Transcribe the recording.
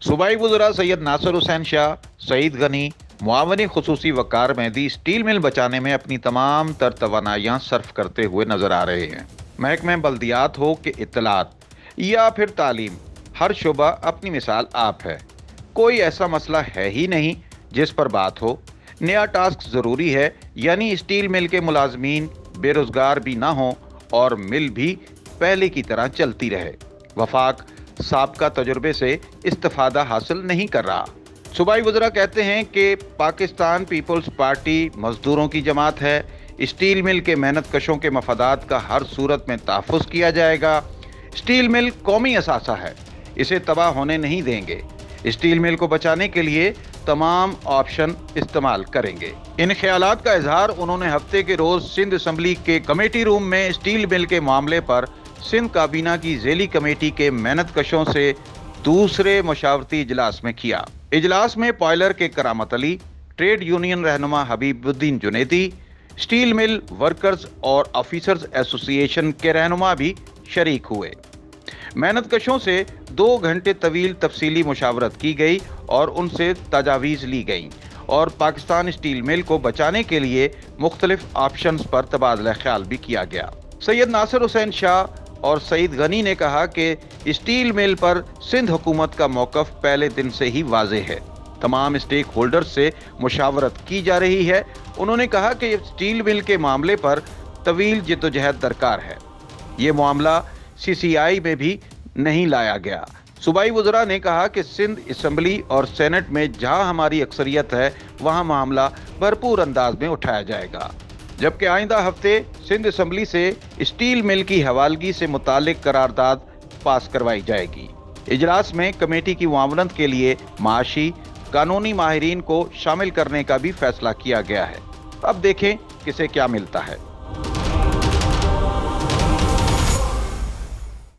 सूबाई वज़रा सैयद नासिर हुसैन शाह, सईद गनी, मुआवनी खुसूसी वकार Mehdi steel mill बचाने में अपनी तमाम तर तवानाइयाँ सर्फ करते हुए नजर आ रहे हैं। महकमे बल्दियात हो कि इत्तलात या फिर तालीम, हर शुबा अपनी मिसाल आप है। कोई ऐसा मसला है ही नहीं जिस पर बात हो। नया टास्क ज़रूरी है, यानी स्टील मिल के मुलाजमीन बेरोज़गार भी ना हो और मिल भी पहले की तरह चलती रहे। वफाक साबका तजुर्बे से इस्तिफादा हासिल नहीं कर रहा। सूबाई वज़रा कहते हैं कि पाकिस्तान पीपल्स पार्टी मजदूरों की जमात है। स्टील मिल के मेहनत कशों के मफादात का हर सूरत में तहफ़्फ़ुज़ किया जाएगा। स्टील मिल कौमी असासा है, इसे तबाह होने नहीं देंगे। स्टील मिल को बचाने के लिए तमाम ऑप्शन इस्तेमाल करेंगे। इन ख्यालात का इजहार उन्होंने हफ्ते के रोज सिंध असम्बली के कमेटी रूम में स्टील मिल के मामले पर सिंध काबीना की ज़ेली कमेटी के मेहनत कशों से दूसरे मशावरती इजलास में किया। इजलास में पॉयलर के करामत अली, ट्रेड यूनियन रहनुमा Habibuddin Junedi, steel mill workers और ऑफिसर्स एसोसिएशन के रहनुमा भी शरीक हुए। मेहनत कशों से 2 घंटे तवील तफसीली मुशावरत की गई और उनसे तजावीज़ ली गई और पाकिस्तान स्टील मिल को बचाने के लिए मुख्तलिफ ऑप्शंस पर तबादला ख्याल भी किया गया। सैयद नासिर हुसैन शाह और सईद गनी ने कहा कि स्टील मिल पर सिंध हुकूमत का मौक़िफ़ पहले दिन से ही वाज़ेह है। तमाम स्टेक होल्डर्स से मुशावरत की जा रही है। उन्होंने कहा कि स्टील मिल के मामले पर तवील जद्दोजहद दरकार है। ये मामला CCI में भी नहीं लाया गया। सूबाई वज़रा ने कहा कि सिंध असम्बली और सेनेट में जहां हमारी अक्सरियत है वहां मामला भरपूर अंदाज में उठाया जाएगा, जबकि आइंदा हफ्ते सिंध असम्बली से स्टील मिल की हवालगी से मुतालिक करारदाद पास करवाई जाएगी। इजलास में कमेटी की मुआवनत के लिए माशी कानूनी माहिरीन को शामिल करने का भी फैसला किया गया है। अब देखें किसे क्या मिलता है।